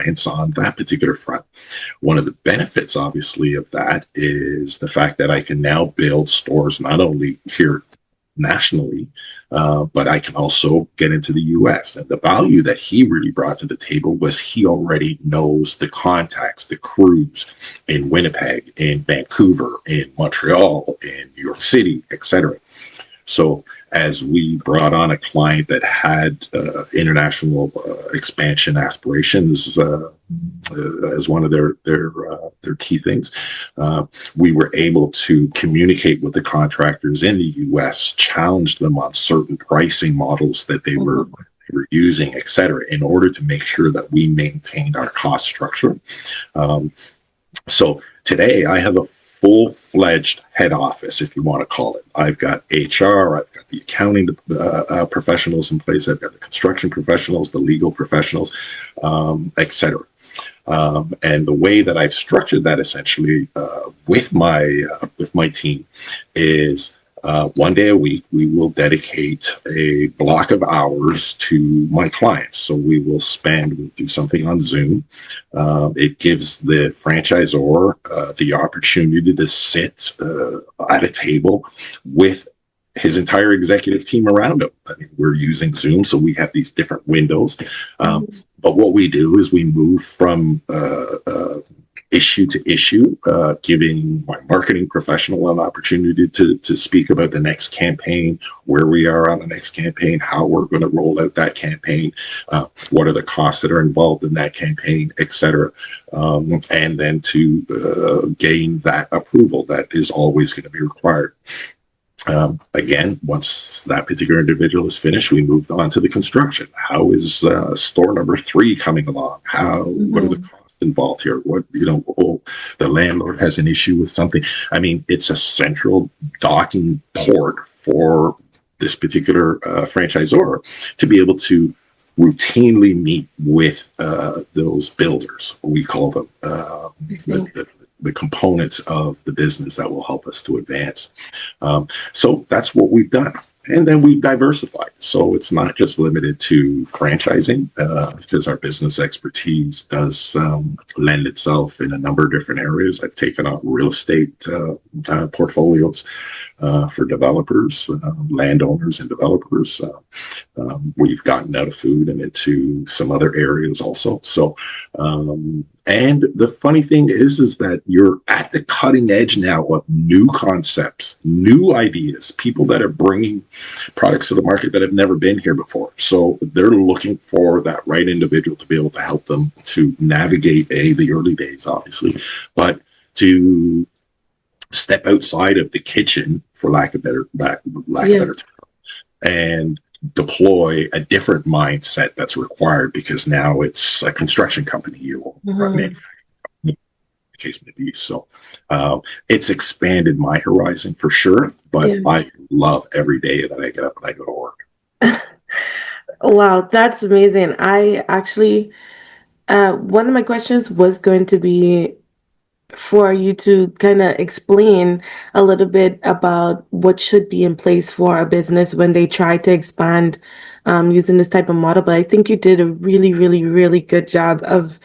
clients on that particular front. One of the benefits, obviously, of that is the fact that I can now build stores not only here nationally, but I can also get into the US. And the value that he really brought to the table was he already knows the contacts, the crews in Winnipeg, in Vancouver, in Montreal, in New York City, etc. So as we brought on a client that had international expansion aspirations as one of their key things, we were able to communicate with the contractors in the U.S., challenge them on certain pricing models that they were using, et cetera, in order to make sure that we maintained our cost structure. So today I have a full-fledged head office, if you want to call it. I've got HR, I've got the accounting professionals in place, I've got the construction professionals, the legal professionals, etc. And the way that I've structured that essentially with my team is one day a week, we will dedicate a block of hours to my clients. So we'll do something on Zoom. It gives the franchisor the opportunity to sit at a table with his entire executive team around him. I mean, we're using Zoom, so we have these different windows. But what we do is we move from issue to issue, giving my marketing professional an opportunity to speak about the next campaign, where we are on the next campaign, how we're going to roll out that campaign, what are the costs that are involved in that campaign, etc. And then to gain that approval that is always going to be required. Again, once that particular individual is finished, we moved on to the construction. How is store number 3 coming along? What are the costs involved here? The landlord has an issue with something. I mean, it's a central docking port for this particular franchisor to be able to routinely meet with those builders. We call them the components of the business that will help us to advance. So that's what we've done. And then we've diversified. So it's not just limited to franchising, because our business expertise does lend itself in a number of different areas. I've taken on real estate portfolios for developers, landowners and developers. We've gotten out of food and into some other areas also. So, and the funny thing is that you're at the cutting edge now of new concepts, new ideas, people that are bringing products to the market that have never been here before. So they're looking for that right individual to be able to help them to navigate the early days, obviously, but to step outside of the kitchen, for lack of better term, and deploy a different mindset that's required, because now it's a construction company you run the case may be. So it's expanded my horizon for sure, but I love every day that I get up and I go to work. Wow, that's amazing. I actually, one of my questions was going to be for you to kind of explain a little bit about what should be in place for a business when they try to expand using this type of model. But I think you did a really, really, really good job of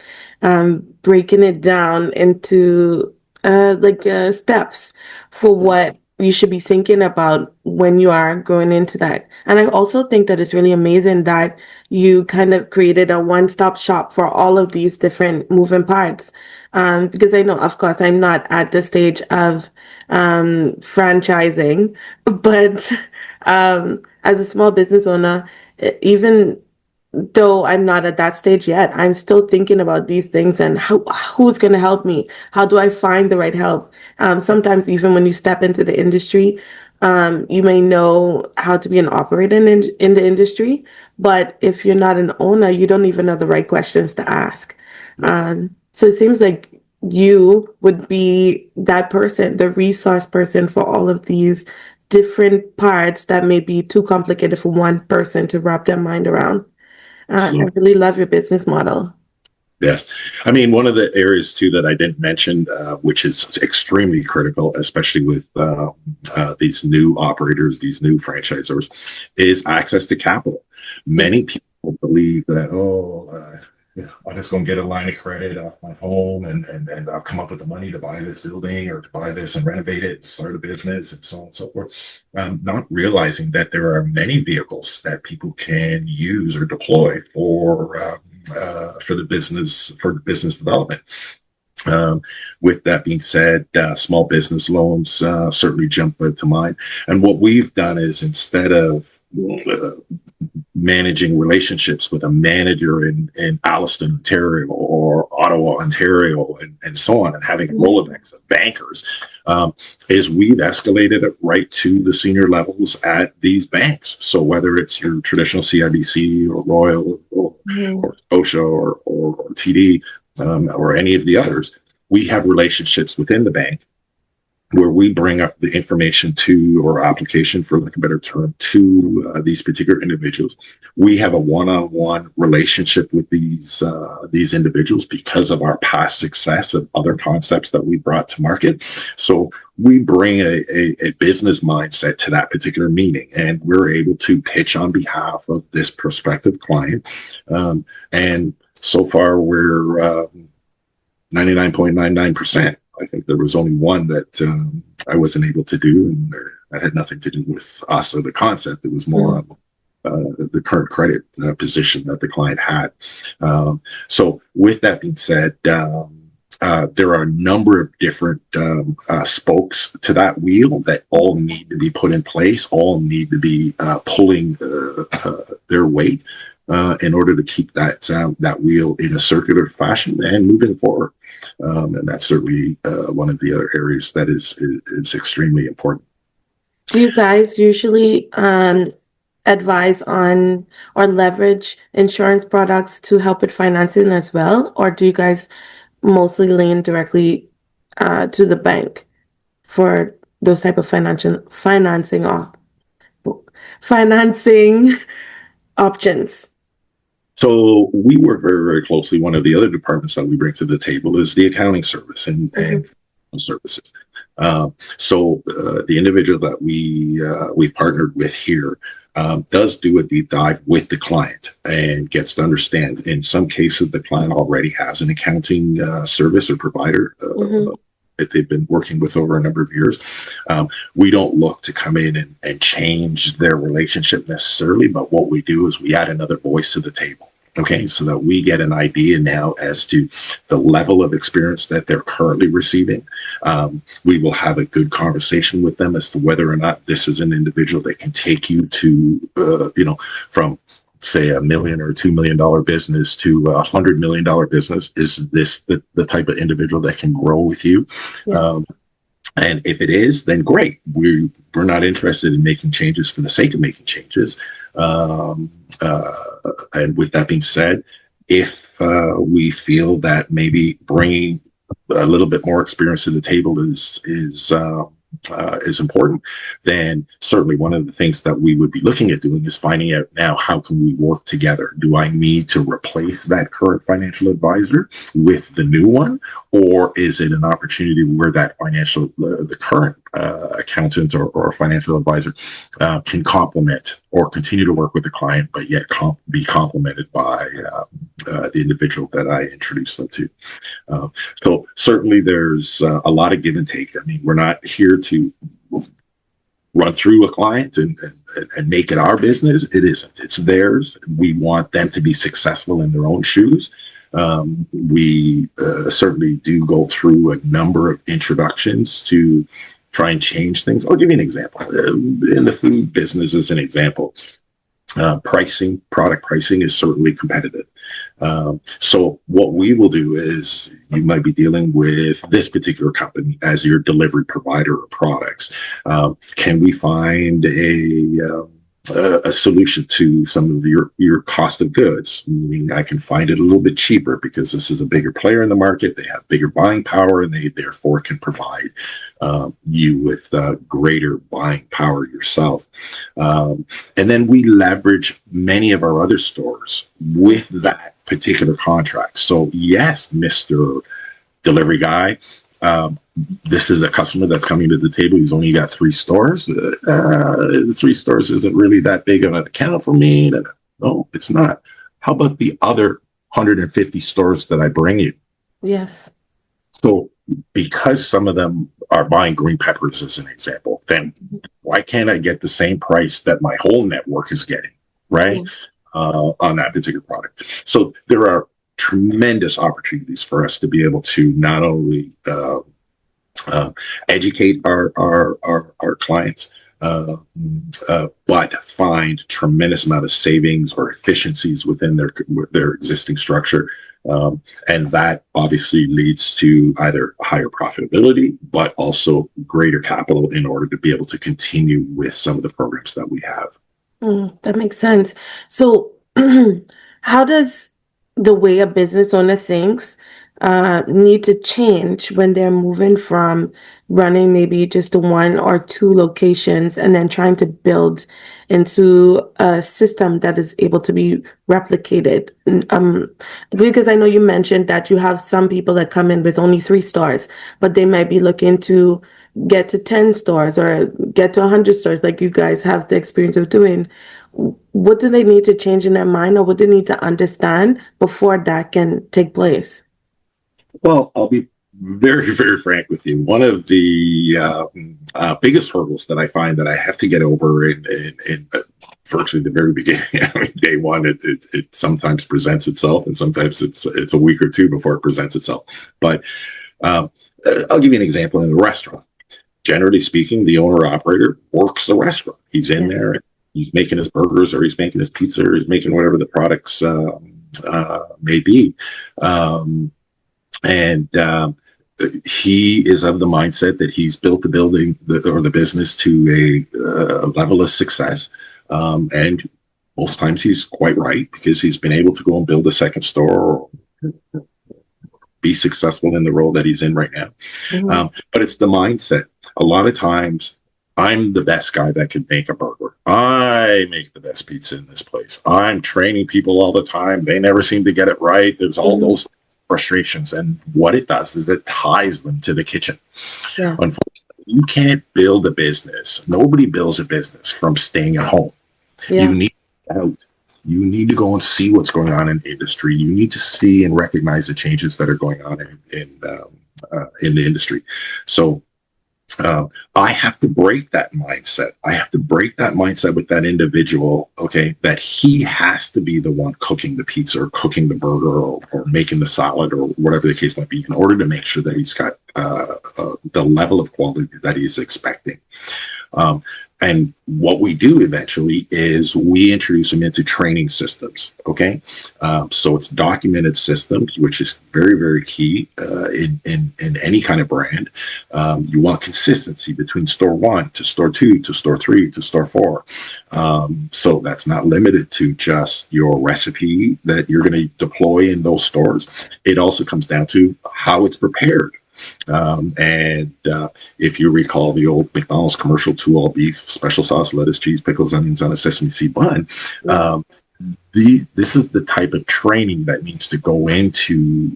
breaking it down into steps for what you should be thinking about when you are going into that. And I also think that it's really amazing that you kind of created a one-stop shop for all of these different moving parts. Because I know, of course, I'm not at the stage of franchising, but as a small business owner, even though I'm not at that stage yet, I'm still thinking about these things and who's going to help me? How do I find the right help? Sometimes even when you step into the industry, you may know how to be an operator in the industry, but if you're not an owner, you don't even know the right questions to ask. So it seems like you would be that person, the resource person for all of these different parts that may be too complicated for one person to wrap their mind around. I really love your business model. Yes. I mean, one of the areas too that I didn't mention, which is extremely critical, especially with these new operators, these new franchisors, is access to capital. Many people believe that, Yeah, I'm just gonna get a line of credit off my home and I'll come up with the money to buy this building or to buy this and renovate it, start a business and so on and so forth. Not realizing that there are many vehicles that people can use or deploy for the business development. Um, with that being said, small business loans certainly jump to mind. And what we've done is instead of uh, managing relationships with a manager in Alliston, Ontario, or Ottawa, Ontario, and so on, and having a Rolodex of bankers, is we've escalated it right to the senior levels at these banks. So whether it's your traditional CIBC or Royal or Scotia or TD or any of the others, we have relationships within the bank where we bring up the information to, or application for like a better term, to these particular individuals. We have a one-on-one relationship with these individuals because of our past success of other concepts that we brought to market. So we bring a business mindset to that particular meeting, and we're able to pitch on behalf of this prospective client. And so far, we're 99.99%. I think there was only one that I wasn't able to do, and that had nothing to do with us or the concept. It was more on the current credit position that the client had. So, with that being said, there are a number of different spokes to that wheel that all need to be put in place, all need to be pulling their weight in order to keep that wheel in a circular fashion and moving forward. And that's certainly one of the other areas that is extremely important. Do you guys usually advise on or leverage insurance products to help with financing as well, or do you guys mostly lean directly to the bank for those type of financing options? So we work very, very closely. One of the other departments that we bring to the table is the accounting service and services. The individual that we've partnered with here does do a deep dive with the client and gets to understand. In some cases, the client already has an accounting service or provider that they've been working with over a number of years. We don't look to come in and change their relationship necessarily, but what we do is we add another voice to the table. Okay, so that we get an idea now as to the level of experience that they're currently receiving. We will have a good conversation with them as to whether or not this is an individual that can take you to, from say $1 million or $2 million business to $100 million business. Is this the type of individual that can grow with you? Yeah. And if it is, then great. We're not interested in making changes for the sake of making changes. And with that being said, if we feel that maybe bringing a little bit more experience to the table is important, then certainly one of the things that we would be looking at doing is finding out now, how can we work together? Do I need to replace that current financial advisor with the new one, or is it an opportunity where that the current accountant or financial advisor can complement or continue to work with the client, but yet be complemented by the individual that I introduced them to. So certainly there's a lot of give and take. I mean, we're not here to run through a client and make it our business. It isn't. It's theirs. We want them to be successful in their own shoes. We certainly do go through a number of introductions to try and change things. I'll give you an example. In the food business, as an example, product pricing is certainly competitive. So what we will do is, you might be dealing with this particular company as your delivery provider of products. Can we find a solution to some of your cost of goods? Meaning, I can find it a little bit cheaper because this is a bigger player in the market. They have bigger buying power, and they therefore can provide you with greater buying power yourself. And then we leverage many of our other stores with that particular contract. So yes, Mr. Delivery Guy, this is a customer that's coming to the table. He's only got 3 stores. 3 stores isn't really that big of an account for me. No, it's not. How about the other 150 stores that I bring you. Yes. So because some of them are buying green peppers as an example, then why can't I get the same price that my whole network is getting, right? Yeah. On that particular product. So there are tremendous opportunities for us to be able to not only uh, educate our clients, but find tremendous amount of savings or efficiencies within their existing structure, and that obviously leads to either higher profitability, but also greater capital in order to be able to continue with some of the programs that we have. That makes sense. So, how does the way a business owner thinks need to change when they're moving from running maybe just one or two locations and then trying to build into a system that is able to be replicated? Because I know you mentioned that you have some people that come in with only 3 stores, but they might be looking to get to 10 stores or get to 100 stores like you guys have the experience of doing. What do they need to change in their mind, or what do they need to understand before that can take place? Well, I'll be very, very frank with you. One of the biggest hurdles that I find that I have to get over in virtually the very beginning, I mean, day one, it sometimes presents itself, and sometimes it's a week or two before it presents itself. But um, I'll give you an example in a restaurant. Generally speaking, the owner operator works the restaurant. He's in Yeah. there, he's making his burgers, or he's making his pizza, or he's making whatever the products may be. Um, and he is of the mindset that he's built the building or the business to a level of success. And most times he's quite right, because he's been able to go and build a second store or be successful in the role that he's in right now. Mhm. But it's the mindset. A lot of times, I'm the best guy that can make a burger. I make the best pizza in this place. I'm training people all the time. They never seem to get it right. There's all Mhm. those frustrations. And what it does is it ties them to the kitchen. Yeah. Unfortunately, you can't build a business. Nobody builds a business from staying at home. You Yeah. need out. You need to go and see what's going on in the industry. You need to see and recognize the changes that are going on in the industry. So I have to break that mindset. I have to break that mindset with that individual, okay, that he has to be the one cooking the pizza or cooking the burger, or making the salad, or whatever the case might be, in order to make sure that he's got the level of quality that he's expecting. Um, and what we do eventually is we introduce them into training systems. Okay, so it's documented systems, which is very, very key in any kind of brand. You want consistency between store one to store two to store three to store four. So that's not limited to just your recipe that you're going to deploy in those stores. It also comes down to how it's prepared. And if you recall the old McDonald's commercial, two all beef, special sauce, lettuce, cheese, pickles, onions on a sesame seed bun, um, this is the type of training that needs to go into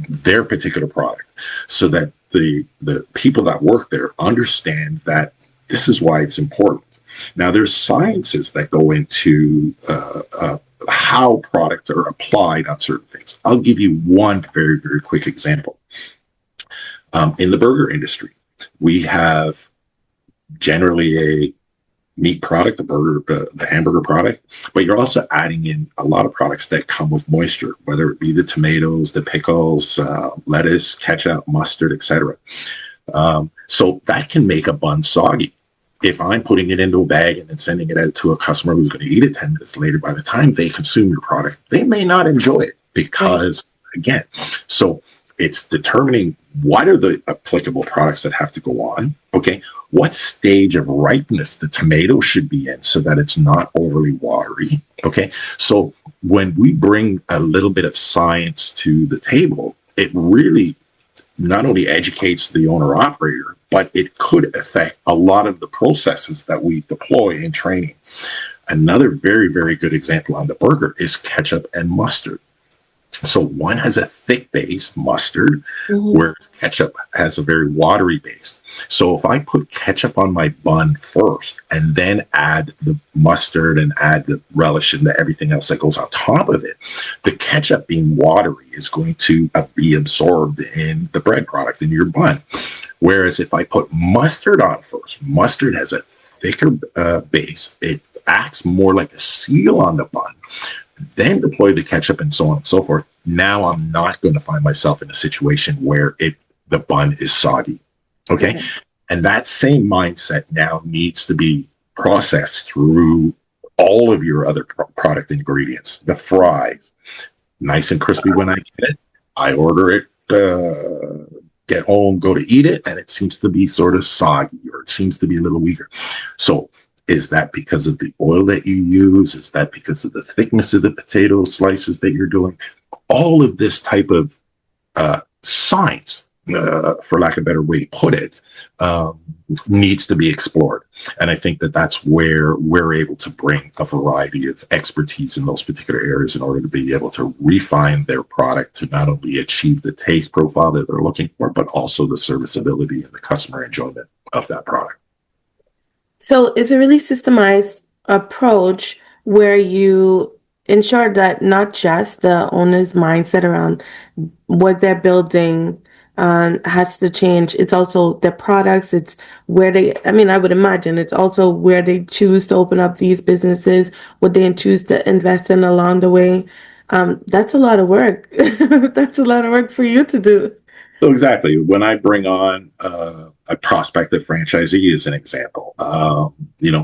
their particular product, so that the people that work there understand that this is why it's important. Now, there's sciences that go into how products are applied on certain things. I'll give you one very, very quick example. In the burger industry, we have generally a meat product, the burger, the hamburger product, but you're also adding in a lot of products that come with moisture, whether it be the tomatoes, the pickles, lettuce, ketchup, mustard, etc. So that can make a bun soggy. If I'm putting it into a bag and then sending it out to a customer who's going to eat it 10 minutes later, by the time they consume your product, they may not enjoy it because, again, so it's determining what are the applicable products that have to go on. Okay. What stage of ripeness the tomato should be in so that it's not overly watery. Okay. So when we bring a little bit of science to the table, it really not only educates the owner operator, but it could affect a lot of the processes that we deploy in training. Another very, very good example on the burger is ketchup and mustard. So one has a thick base, mustard, Mm-hmm. where ketchup has a very watery base. So if I put ketchup on my bun first and then add the mustard and add the relish and everything else that goes on top of it, the ketchup being watery is going to be absorbed in the bread product in your bun. Whereas if I put mustard on first, mustard has a thicker base. It acts more like a seal on the bun, then deploy the ketchup and so on and so forth. Now I'm not going to find myself in a situation where the bun is soggy. Okay. Okay. And that same mindset now needs to be processed through all of your other product ingredients. The fries, nice and crispy when I get it. I order it, get home, go to eat it, and it seems to be sort of soggy or it seems to be a little weaker. So is that because of the oil that you use? Is that because of the thickness of the potato slices that you're doing? All of this type of science, for lack of a better way to put it, needs to be explored. And I think that that's where we're able to bring a variety of expertise in those particular areas in order to be able to refine their product to not only achieve the taste profile that they're looking for, but also the serviceability and the customer enjoyment of that product. So it's a really systemized approach where you ensure that not just the owner's mindset around what they're building has to change. It's also their products. It's where they, I mean, I would imagine it's also where they choose to open up these businesses, what they choose to invest in along the way. That's a lot of work. That's a lot of work for you to do. So exactly, when I bring on a prospective franchisee as an example,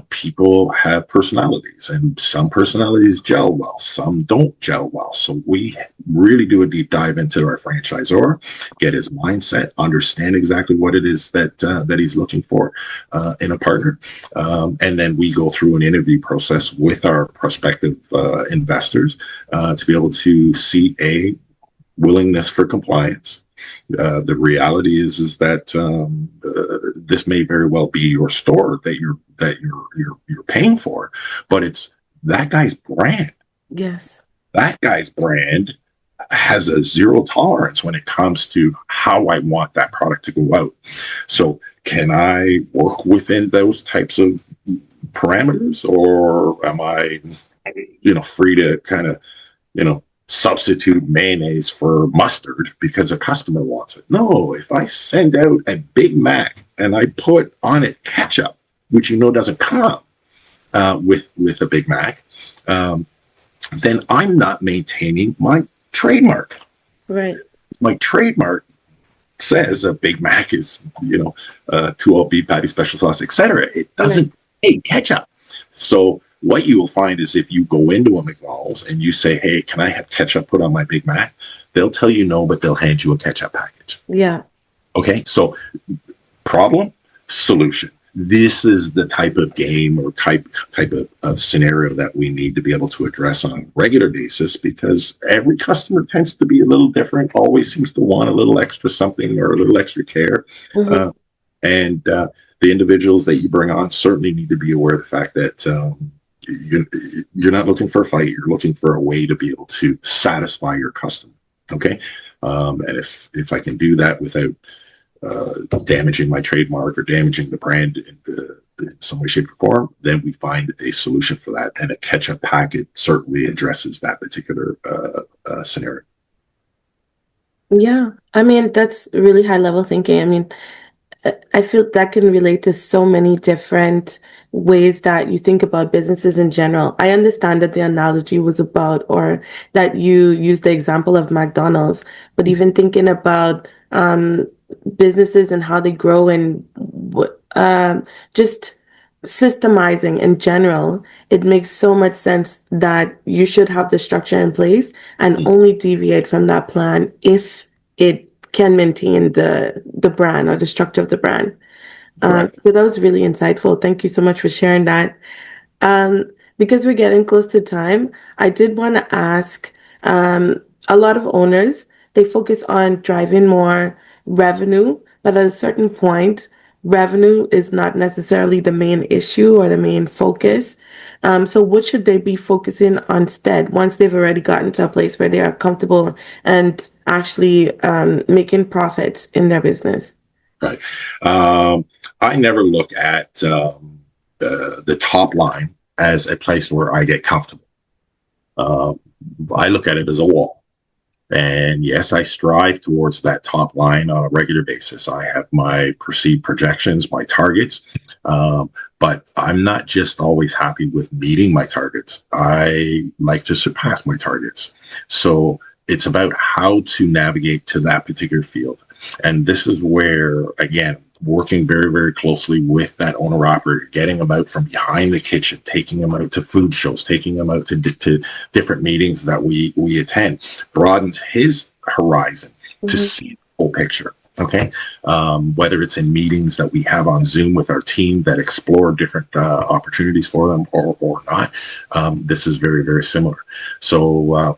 people have personalities, and some personalities gel well, some don't gel well. So we really do a deep dive into our franchisor, get his mindset, understand exactly what it is that he's looking for in a partner, and then we go through an interview process with our prospective investors to be able to see a willingness for compliance. The reality is that this may very well be your store that you're paying for, but it's that guy's brand. Yes. That guy's brand has a zero tolerance when it comes to how I want that product to go out. So can I work within those types of parameters, or am I, free to kind of, substitute mayonnaise for mustard because a customer wants it? No, if I send out a Big Mac and I put on it ketchup, which doesn't come with a Big Mac, then I'm not maintaining my trademark. Right. My trademark says a Big Mac is, 2 beef patty, special sauce, etc. It doesn't say ketchup. So what you will find is if you go into a McDonald's and you say, hey, can I have ketchup put on my Big Mac? They'll tell you no, but they'll hand you a ketchup package. Yeah. Okay, so problem, solution. This is the type of game or type of scenario that we need to be able to address on a regular basis, because every customer tends to be a little different, always seems to want a little extra something or a little extra care. Mm-hmm. And the individuals that you bring on certainly need to be aware of the fact that you're not looking for a fight. You're looking for a way to be able to satisfy your customer. Okay. And if I can do that without damaging my trademark or damaging the brand in some way, shape, or form, then we find a solution for that. And a ketchup packet certainly addresses that particular scenario. Yeah. I mean, that's really high level thinking. I mean, I feel that can relate to so many different ways that you think about businesses in general. I understand that the analogy was about, or that you used the example of McDonald's, but even thinking about businesses and how they grow and just systemizing in general, it makes so much sense that you should have the structure in place and only deviate from that plan if it can maintain the brand or the structure of the brand. So that was really insightful. Thank you so much for sharing that. Because we're getting close to time, I did want to ask, a lot of owners, they focus on driving more revenue, but at a certain point, revenue is not necessarily the main issue or the main focus. So what should they be focusing on instead once they've already gotten to a place where they are comfortable and actually making profits in their business? Right. I never look at the top line as a place where I get comfortable. Uh, I look at it as a wall. And yes, I strive towards that top line on a regular basis. I have my perceived projections, my targets, but I'm not just always happy with meeting my targets. I like to surpass my targets. So it's about how to navigate to that particular field. And this is where, again, working very, very closely with that owner operator, getting them out from behind the kitchen, taking them out to food shows, taking them out to different meetings that we attend, broadens his horizon to see the full picture. Okay. Whether it's in meetings that we have on Zoom with our team that explore different opportunities for them or not, this is very, very similar. So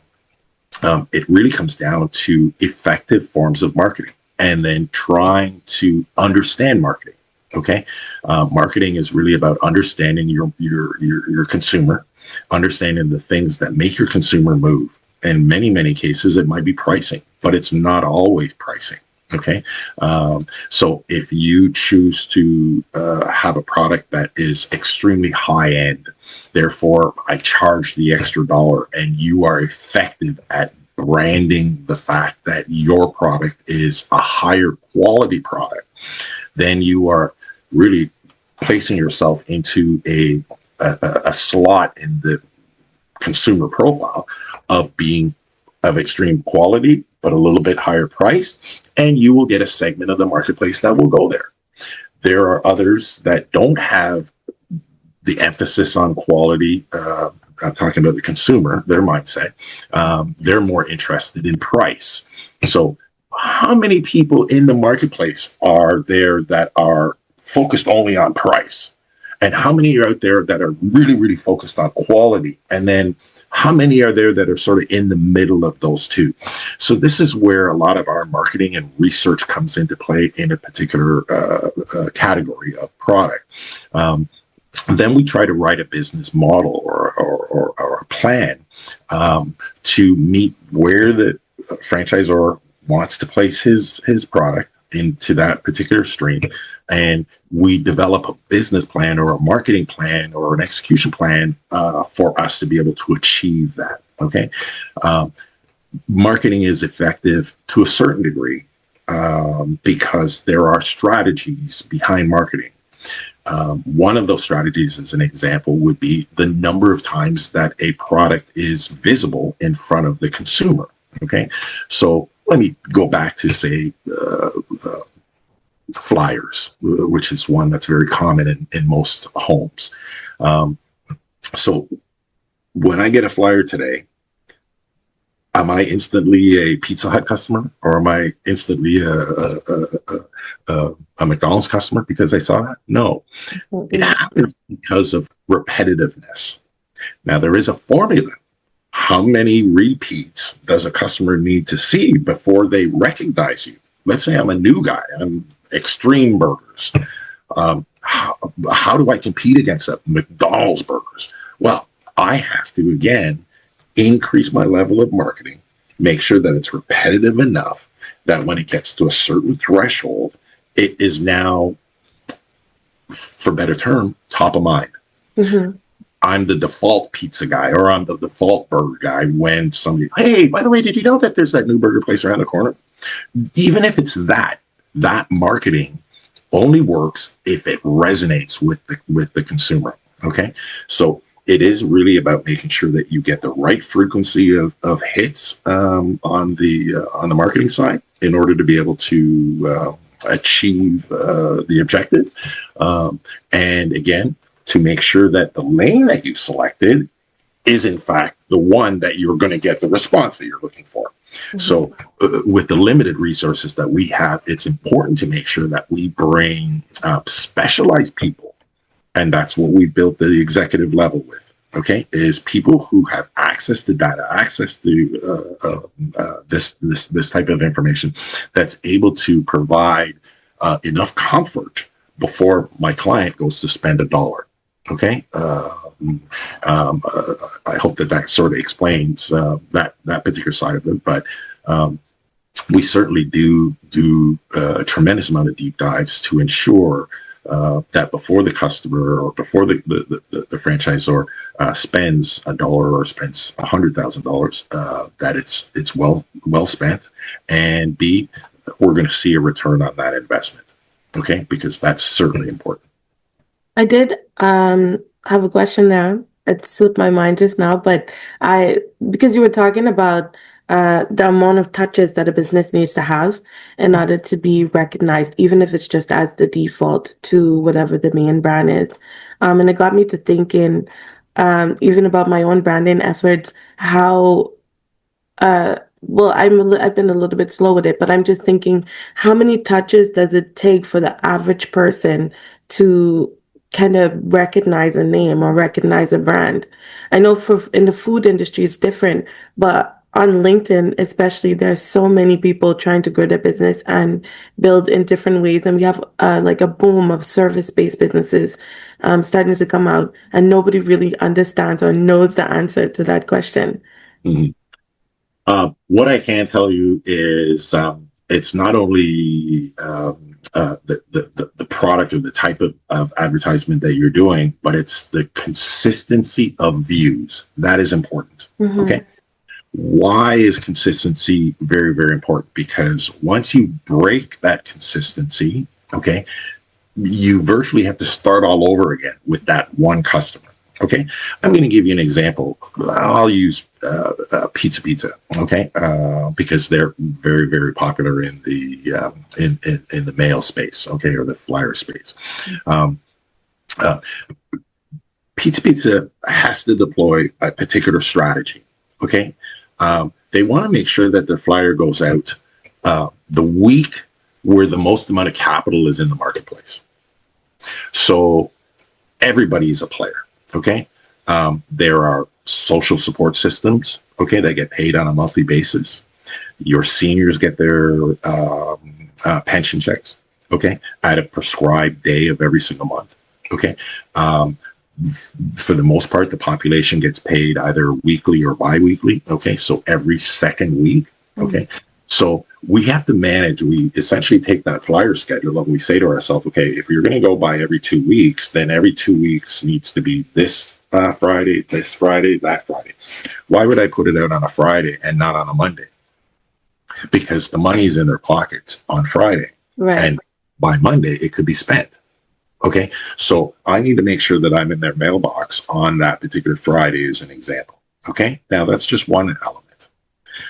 it really comes down to effective forms of marketing and then trying to understand marketing. Okay. Marketing is really about understanding your consumer, understanding the things that make your consumer move. In many cases, it might be pricing, but it's not always pricing. Okay. So if you choose to have a product that is extremely high end, therefore I charge the extra dollar, and you are effective at branding the fact that your product is a higher quality product, then you are really placing yourself into a slot in the consumer profile of being of extreme quality, but a little bit higher price, and you will get a segment of the marketplace that will go there. There are others that don't have the emphasis on quality. I'm talking about the consumer, their mindset. They're more interested in price. So how many people in the marketplace are there that are focused only on price? And how many are out there that are really, really focused on quality? And then how many are there that are sort of in the middle of those two? So this is where a lot of our marketing and research comes into play in a particular category of product. Then we try to write a business model or a plan to meet where the franchisor wants to place his product into that particular stream, and we develop a business plan or a marketing plan or an execution plan for us to be able to achieve that. Okay, marketing is effective to a certain degree because there are strategies behind marketing. One of those strategies, as an example, would be the number of times that a product is visible in front of the consumer. Okay, so let me go back to, say, flyers, which is one that's very common in most homes. So when I get a flyer today, am I instantly a Pizza Hut customer, or am I instantly a McDonald's customer because I saw that? No, it happens because of repetitiveness. Now, there is a formula. How many repeats does a customer need to see before they recognize you? Let's say I'm a new guy. I'm Extreme Burgers. How do I compete against a McDonald's burgers? Well, I have to, again, increase my level of marketing, make sure that it's repetitive enough that when it gets to a certain threshold, it is now, for better term, top of mind. Mm-hmm. I'm the default pizza guy, or I'm the default burger guy when somebody, hey, by the way, did you know that there's that new burger place around the corner? Even if it's that marketing only works if it resonates with the consumer. Okay, so it is really about making sure that you get the right frequency of hits on the marketing side in order to be able to achieve the objective, and again, to make sure that the lane that you selected is in fact the one that you're going to get the response that you're looking for. Mm-hmm. So with the limited resources that we have, it's important to make sure that we bring specialized people, and that's what we built the executive level with. Okay, is people who have access to data, access to this type of information that's able to provide enough comfort before my client goes to spend $1. Okay. I hope that sort of explains that particular side of it. But we certainly do a tremendous amount of deep dives to ensure that before the customer or before the franchisor spends a dollar or spends $100,000, that it's well spent, and B, we're going to see a return on that investment. Okay, because that's certainly important. I did have a question there. It slipped my mind just now, but because you were talking about the amount of touches that a business needs to have in order to be recognized, even if it's just as the default to whatever the main brand is. And it got me to thinking, even about my own branding efforts, how well, I've been a little bit slow with it, but I'm just thinking, how many touches does it take for the average person to kind of recognize a name or recognize a brand? I know for in the food industry it's different, but on LinkedIn especially, there's so many people trying to grow their business and build in different ways, and we have like a boom of service-based businesses starting to come out, and nobody really understands or knows the answer to that question. Mhm. What I can tell you is it's not only the product or the type of advertisement that you're doing, but it's the consistency of views. That is important. Mm-hmm. Okay. Why is consistency very, very important? Because once you break that consistency, okay, you virtually have to start all over again with that one customer. Okay, I'm going to give you an example. I'll use Pizza, okay, because they're very, very popular in the in the mail space, okay, or the flyer space. Um, uh, Pizza has to deploy a particular strategy. Okay, they want to make sure that their flyer goes out the week where the most amount of capital is in the marketplace. So everybody's a player. Okay. There are social support systems, okay, that get paid on a monthly basis. Your seniors get their pension checks, okay, at a prescribed day of every single month. Okay. For the most part, the population gets paid either weekly or biweekly. Okay. So every second week. Okay. So we have to manage, we essentially take that flyer schedule and we say to ourselves, okay, if you're going to go by every 2 weeks, then every 2 weeks needs to be this Friday, that Friday. Why would I put it out on a Friday and not on a Monday? Because the money's in their pockets on Friday. Right. And by Monday, it could be spent. Okay. So I need to make sure that I'm in their mailbox on that particular Friday as an example. Okay. Now that's just one element.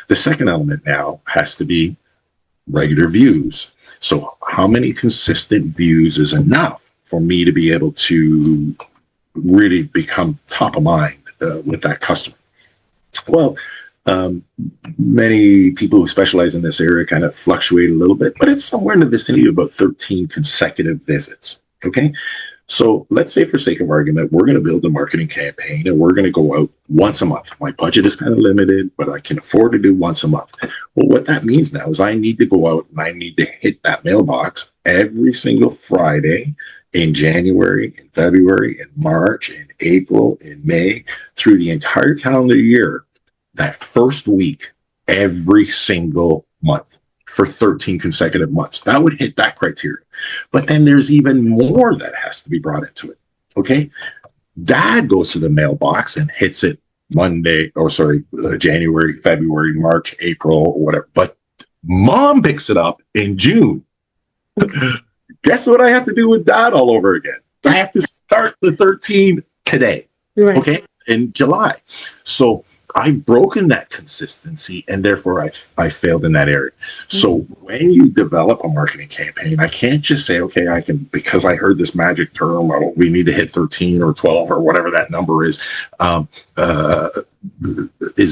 The second element now has to be regular views. So how many consistent views is enough for me to be able to really become top of mind with that customer? Well, many people who specialize in this area kind of fluctuate a little bit, but it's somewhere in the vicinity of about 13 consecutive visits. Okay. So let's say, for sake of argument, we're going to build a marketing campaign and we're going to go out once a month. My budget is kind of limited, but I can afford to do once a month. Well, what that means now is I need to go out and I need to hit that mailbox every single Friday in January, in February, in March, in April, in May, through the entire calendar year, that first week, every single month, for 13 consecutive months. That would hit that criteria. But then there's even more that has to be brought into it. Okay. Dad goes to the mailbox and hits it January, February, March, April, or whatever. But mom picks it up in June. Guess what I have to do with dad all over again? I have to start the 13 today. Right. Okay. In July. So I've broken that consistency, and therefore I failed in that area. So when you develop a marketing campaign, I can't just say, okay, I can, because I heard this magic term, or we need to hit 13 or 12 or whatever that number is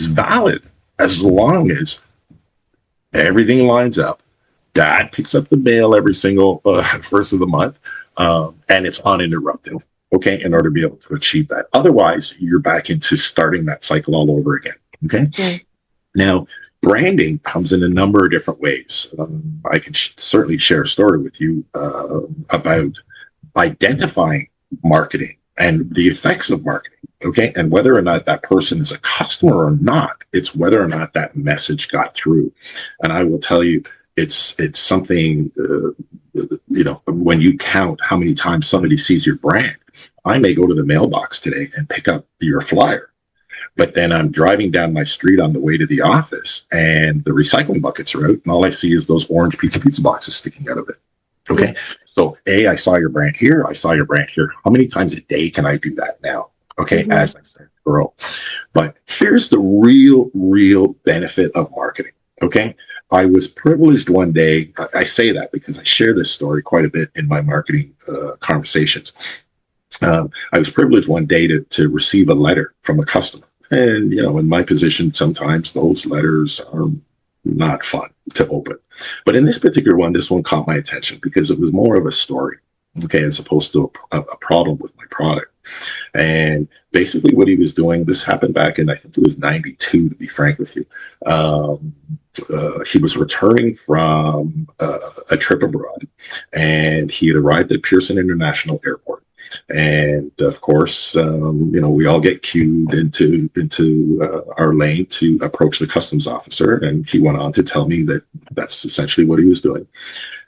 valid as long as everything lines up. Dad picks up the mail every single first of the month, and it's uninterrupted. Okay, in order to be able to achieve that. Otherwise, you're back into starting that cycle all over again. Okay. Right. Now, branding comes in a number of different ways. I can certainly share a story with you about identifying marketing and the effects of marketing. Okay. And whether or not that person is a customer or not, it's whether or not that message got through. And I will tell you, it's something, when you count how many times somebody sees your brand, I may go to the mailbox today and pick up your flyer. But then I'm driving down my street on the way to the office and the recycling buckets are out. And all I see is those orange pizza boxes sticking out of it. Okay. So I saw your brand here. I saw your brand here. How many times a day can I do that now? Okay. As I start to grow. But here's the real benefit of marketing. Okay. I was privileged one day. I say that because I share this story quite a bit in my marketing conversations. I was privileged one day to receive a letter from a customer. And, in my position, sometimes those letters are not fun to open. But in this particular one, this one caught my attention because it was more of a story, okay, as opposed to a problem with my product. And basically what he was doing, this happened back in, I think it was 92, to be frank with you. He was returning from a trip abroad, and he had arrived at Pearson International Airport. And of course, we all get queued into our lane to approach the customs officer. And he went on to tell me that that's essentially what he was doing.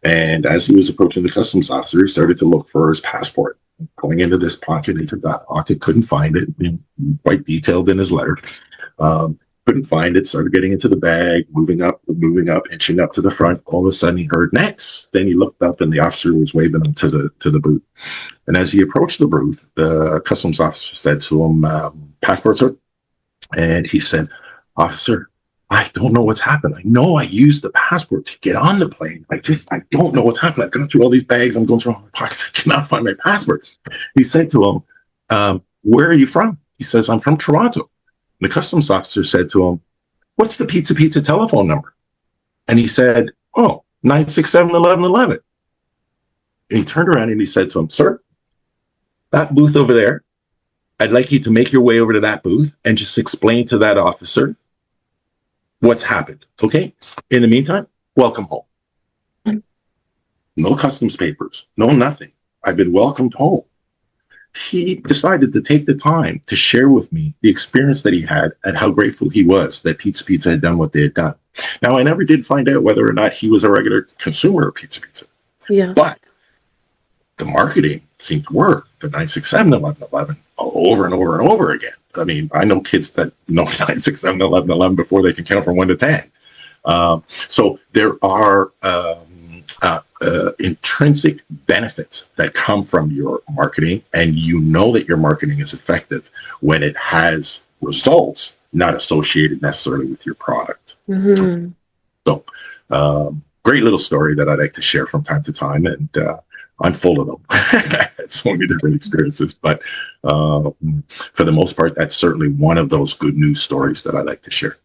And as he was approaching the customs officer, he started to look for his passport. Going into this pocket, into that pocket, couldn't find it. Quite detailed in his letter. Couldn't find it, started getting into the bag, moving up, inching up to the front. All of a sudden he heard next. Then he looked up and the officer was waving him to the booth. And as he approached the booth, the customs officer said to him, passport, sir? And he said, officer, I don't know what's happened. I know I used the passport to get on the plane. I don't know what's happened. I've gone through all these bags. I'm going through all my pockets. I cannot find my passport. He said to him, where are you from? He says, I'm from Toronto. The customs officer said to him, what's the pizza telephone number? And he said, 967-1111. And he turned around and he said to him, sir, that booth over there, I'd like you to make your way over to that booth and just explain to that officer what's happened. Okay. In the meantime, welcome home. No customs papers, no nothing. I've been welcomed home. He decided to take the time to share with me the experience that he had and how grateful he was that Pizza had done what they had done. Now, I never did find out whether or not he was a regular consumer of Pizza. Yeah. But the marketing seemed to work. The 967-1111 over and over and over again. I mean, I know kids that know 967-1111 before they can count from 1 to 10. So there are intrinsic benefits that come from your marketing, and that your marketing is effective when it has results not associated necessarily with your product. Mm-hmm. So great little story that I like to share from time to time, and I'm full of them. Had so many different experiences, but for the most part, that's certainly one of those good news stories that I like to share.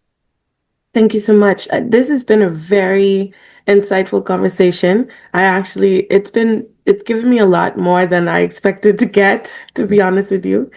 Thank you so much. This has been a very insightful conversation. It's given me a lot more than I expected to get, to be honest with you.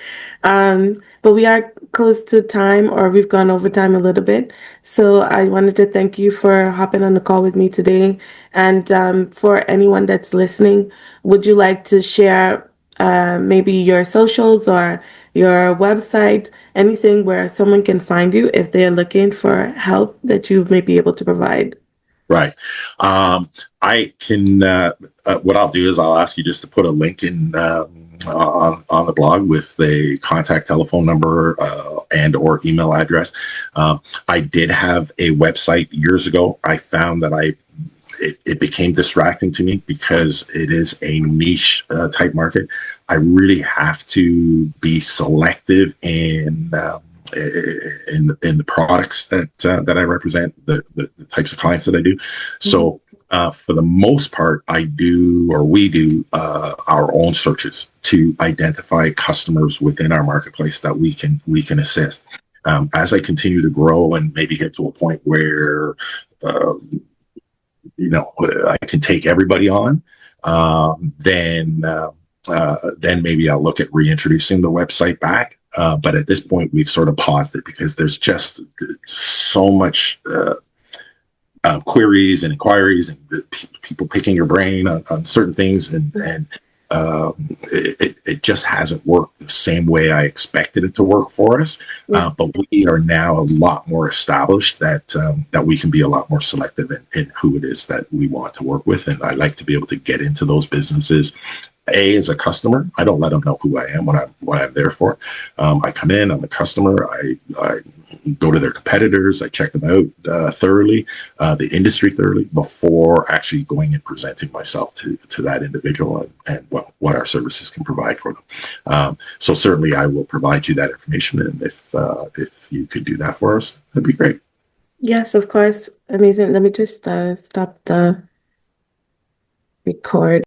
But we are close to time, or we've gone over time a little bit. So I wanted to thank you for hopping on the call with me today. And for anyone that's listening, would you like to share maybe your socials or your website, anything where someone can find you if they're looking for help that you may be able to provide? Right. I can, what I'll do is I'll ask you just to put a link in on the blog with a contact telephone number and or email address. I did have a website years ago. I found that it became distracting to me because it is a niche type market. I really have to be selective in the products that I represent, the types of clients that I do. So for the most part, we do our own searches to identify customers within our marketplace that we can assist. As I continue to grow and maybe get to a point where I can take everybody on, then maybe I'll look at reintroducing the website back. But at this point, we've sort of paused it because there's just so much queries and inquiries and people picking your brain on certain things. And it just hasn't worked the same way I expected it to work for us. But we are now a lot more established that we can be a lot more selective in who it is that we want to work with. And I like to be able to get into those businesses. As a customer, I don't let them know who I am, what I'm there for. I come in, I'm a customer. I go to their competitors. I check them out thoroughly, the industry thoroughly, before actually going and presenting myself to that individual and what our services can provide for them. So certainly, I will provide you that information, and if you could do that for us, that'd be great. Yes, of course. Amazing. Let me just stop the record.